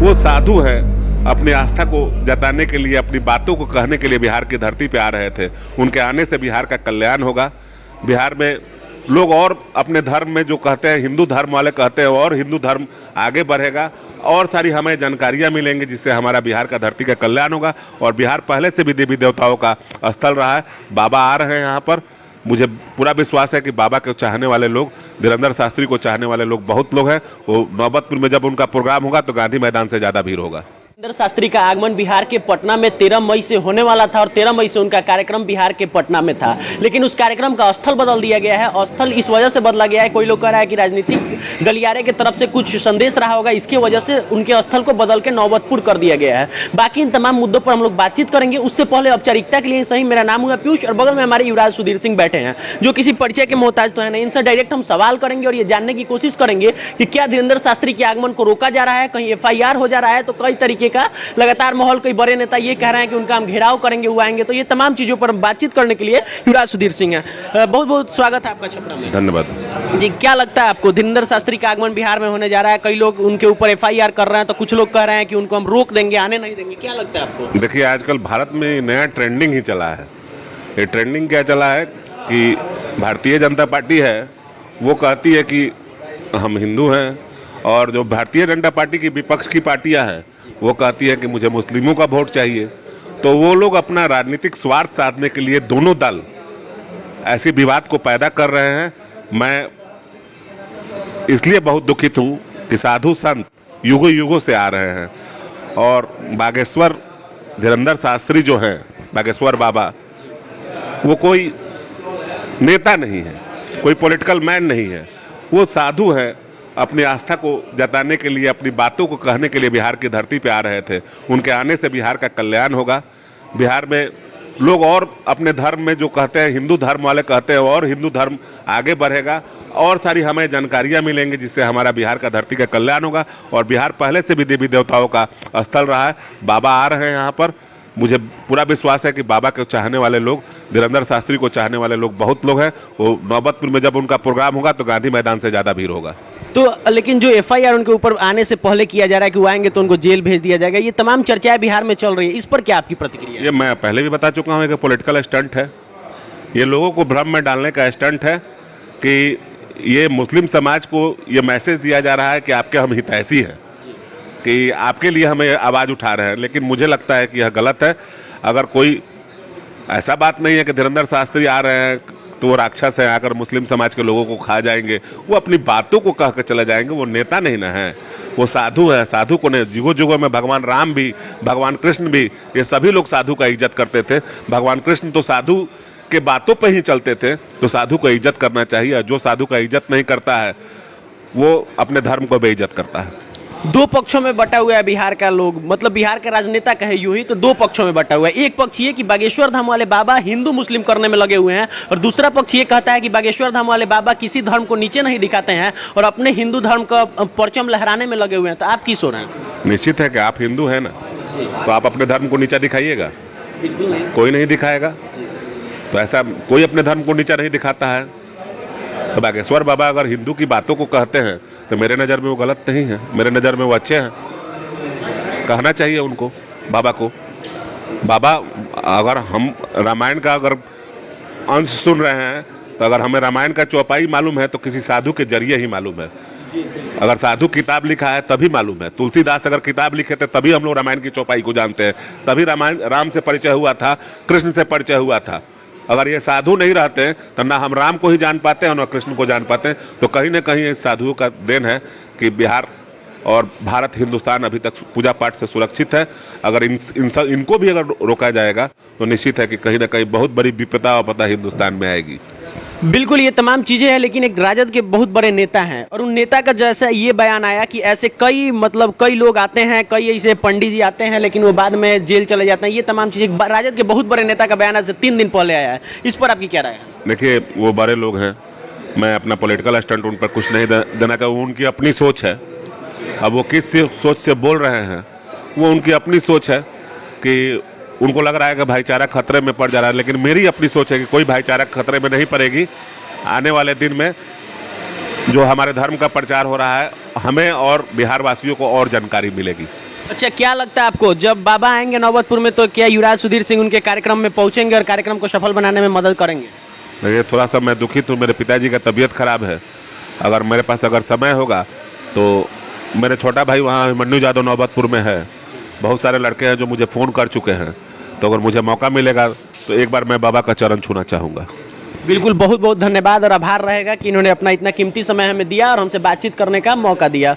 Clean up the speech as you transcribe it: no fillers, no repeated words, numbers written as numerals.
वो साधु है, अपनी आस्था को जताने के लिए, अपनी बातों को कहने के लिए बिहार की धरती पे आ रहे थे। उनके आने से बिहार का कल्याण होगा। बिहार में लोग और अपने धर्म में जो कहते हैं, हिंदू धर्म वाले कहते हैं, और हिंदू धर्म आगे बढ़ेगा और सारी हमें जानकारियां मिलेंगी, जिससे हमारा बिहार का धरती का कल्याण होगा। और बिहार पहले से भी देवी देवताओं का स्थल रहा है। बाबा आ रहे हैं यहाँ पर। मुझे पूरा विश्वास है कि बाबा को चाहने वाले लोग, धीरेंद्र शास्त्री को चाहने वाले लोग बहुत लोग हैं। वो नौबतपुर में जब उनका प्रोग्राम होगा तो गांधी मैदान से ज़्यादा भीड़ होगा। धीरेंद्र शास्त्री का आगमन बिहार के पटना में 13 मई से होने वाला था और 13 मई से उनका कार्यक्रम बिहार के पटना में था, लेकिन उस कार्यक्रम का स्थल बदल दिया गया है। स्थल इस वजह से बदला गया है, कोई लोग कह रहा है कि राजनीतिक गलियारे की तरफ से कुछ संदेश रहा होगा, इसकी वजह से उनके स्थल को बदल के नौबतपुर कर दिया गया है। बाकी इन तमाम मुद्दों पर हम लोग बातचीत करेंगे। उससे पहले औपचारिकता के लिए सही, मेरा नाम हुआ पीयूष और बगल में हमारे युवराज सुधीर सिंह बैठे हैं, जो किसी परिचय के मोहताज तो है नहीं। इनसे डायरेक्ट हम सवाल करेंगे और ये जानने की कोशिश करेंगे कि क्या धीरेंद्र शास्त्री के आगमन को रोका जा रहा है, कहीं FIR हो जा रहा है, तो कई तरीके का लगातार माहौल। कई बड़े नेता ये कह रहे हैं कि उनका हम घेराव करेंगे, वो आएंगे। तो ये तमाम चीजों पर हम बातचीत करने के लिए युवराज सुधीर सिंह है। बहुत बहुत स्वागत है आपका छपरा में। धन्यवाद जी, क्या लगता है आपको, धीरेंद्र शास्त्री का आगमन बिहार में होने जा रहा है, कई लोग उनके ऊपर FIR कर रहे हैं, तो कुछ लोग कह रहे हैं कि उनको हम रोक देंगे, आने नहीं देंगे, क्या लगता है आपको? देखिए, आजकल भारत में नया ट्रेंडिंग ही चला है। ये ट्रेंडिंग क्या चला है कि भारतीय जनता पार्टी है वो कहती है कि हम हिंदू हैं, और जो भारतीय जनता पार्टी की विपक्ष की पार्टियां हैं वो कहती है कि मुझे मुस्लिमों का वोट चाहिए। तो वो लोग अपना राजनीतिक स्वार्थ साधने के लिए दोनों दल ऐसी विवाद को पैदा कर रहे हैं। मैं इसलिए बहुत दुखित हूं कि साधु संत युगों युगों से आ रहे हैं, और बागेश्वर धीरेंद्र शास्त्री जो हैं, बागेश्वर बाबा, वो कोई नेता नहीं है, कोई पॉलिटिकल मैन नहीं है। वो साधु है, अपनी आस्था को जताने के लिए, अपनी बातों को कहने के लिए बिहार की धरती पे आ रहे थे। उनके आने से बिहार का कल्याण होगा। बिहार में लोग और अपने धर्म में जो कहते हैं, हिंदू धर्म वाले कहते हैं, और हिंदू धर्म आगे बढ़ेगा और सारी हमें जानकारियां मिलेंगी, जिससे हमारा बिहार का धरती का कल्याण होगा। और बिहार पहले से भी देवी देवताओं का स्थल रहा है। बाबा आ रहे हैं यहाँ पर। मुझे पूरा विश्वास है कि बाबा को चाहने वाले लोग, धीरेंद्र शास्त्री को चाहने वाले लोग बहुत लोग हैं। वो नौबतपुर में जब उनका प्रोग्राम होगा तो गांधी मैदान से ज़्यादा भीड़ होगा। तो लेकिन जो FIR उनके ऊपर आने से पहले किया जा रहा है कि वो आएंगे तो उनको जेल भेज दिया जाएगा, ये तमाम चर्चाएं बिहार में चल रही है, इस पर क्या आपकी प्रतिक्रिया है? ये मैं पहले भी बता चुका हूँ कि पॉलिटिकल स्टंट है। ये लोगों को भ्रम में डालने का स्टंट है कि ये मुस्लिम समाज को ये मैसेज दिया जा रहा है कि आपके हम हितैषी हैं, कि आपके लिए हमें आवाज़ उठा रहे हैं। लेकिन मुझे लगता है कि यह गलत है। अगर कोई ऐसा बात नहीं है कि धीरेंद्र शास्त्री आ रहे हैं तो वो राक्षस है, आकर मुस्लिम समाज के लोगों को खा जाएंगे। वो अपनी बातों को कह कर चले जाएंगे। वो नेता नहीं ना है, वो साधु है। साधु को ने जुगों जुगों में भगवान राम भी, भगवान कृष्ण भी, ये सभी लोग साधु का इज्जत करते थे। भगवान कृष्ण तो साधु के बातों पे ही चलते थे। तो साधु को इज्जत करना चाहिए। जो साधु का इज्जत नहीं करता है वो अपने धर्म को बेइज्जत करता है। दो पक्षों में बटा हुआ है बिहार का लोग, मतलब बिहार का राजनेता कहे यूं ही, तो दो पक्षों में बटा हुआ है। एक पक्ष ये कि बागेश्वर धाम वाले बाबा हिंदू मुस्लिम करने में लगे हुए हैं, और दूसरा पक्ष ये कहता है कि बागेश्वर धाम वाले बाबा किसी धर्म को नीचे नहीं दिखाते हैं और अपने हिंदू धर्म का परचम लहराने में लगे हुए हैं। तो आप की सो रहे हैं? निश्चित है कि आप हिंदू हैं ना, तो आप अपने धर्म को नीचा दिखाइएगा? कोई नहीं दिखाएगा। तो ऐसा कोई अपने धर्म को नीचा नहीं दिखाता है। तो बागेश्वर बाबा अगर हिंदू की बातों को कहते हैं तो मेरे नज़र में वो गलत नहीं है, मेरे नज़र में वो अच्छे हैं। कहना चाहिए उनको, बाबा को। बाबा, अगर हम रामायण का अगर अंश सुन रहे हैं तो अगर हमें रामायण का चौपाई मालूम है तो किसी साधु के जरिए ही मालूम है। अगर साधु किताब लिखा है तभी मालूम है। तुलसीदास अगर किताब लिखे थे तभी हम लोग रामायण की चौपाई को जानते हैं, तभी रामायण राम से परिचय हुआ था, कृष्ण से परिचय हुआ था। अगर ये साधु नहीं रहते तो ना हम राम को ही जान पाते हैं और ना कृष्ण को जान पाते हैं। तो कहीं ना कहीं इस साधुओं का देन है कि बिहार और भारत, हिंदुस्तान अभी तक पूजा पाठ से सुरक्षित है। अगर इनको भी अगर रोका जाएगा तो निश्चित है कि कहीं ना कहीं बहुत बड़ी विपदा और आपदा हिंदुस्तान में आएगी। बिल्कुल, ये तमाम चीजें हैं, लेकिन एक राजद के बहुत बड़े नेता हैं और उन नेता का जैसा ये बयान आया कि ऐसे कई लोग आते हैं, कई ऐसे पंडित जी आते हैं, लेकिन वो बाद में जेल चले जाते हैं। ये तमाम चीजें राजद के बहुत बड़े नेता का बयान आज से 3 दिन पहले आया है। इस पर आपकी क्या राय है? देखिए, वो बड़े लोग हैं, मैं अपना पॉलिटिकल स्टंट उन पर कुछ नहीं देना चाहूँ। उनकी अपनी सोच है। अब वो किस सोच से बोल रहे हैं, वो उनकी अपनी सोच है कि उनको लग रहा है कि भाईचारा खतरे में पड़ जा रहा है। लेकिन मेरी अपनी सोच है कि कोई भाईचारा खतरे में नहीं पड़ेगी। आने वाले दिन में जो हमारे धर्म का प्रचार हो रहा है, हमें और बिहार वासियों को और जानकारी मिलेगी। अच्छा, क्या लगता है आपको जब बाबा आएंगे नौबतपुर में तो क्या युवराज सुधीर सिंह उनके कार्यक्रम में पहुंचेंगे और कार्यक्रम को सफल बनाने में मदद करेंगे? ये थोड़ा सा मैं दुखित हूँ, मेरे पिताजी का तबीयत खराब है। अगर मेरे पास अगर समय होगा तो मेरे छोटा भाई वहाँ मन्नू यादव नौबतपुर में है, बहुत सारे लड़के हैं जो मुझे फ़ोन कर चुके हैं, तो अगर मुझे मौका मिलेगा तो एक बार मैं बाबा का चरण छूना चाहूँगा। बिल्कुल, बहुत बहुत धन्यवाद और आभार रहेगा कि इन्होंने अपना इतना कीमती समय हमें दिया और हमसे बातचीत करने का मौका दिया।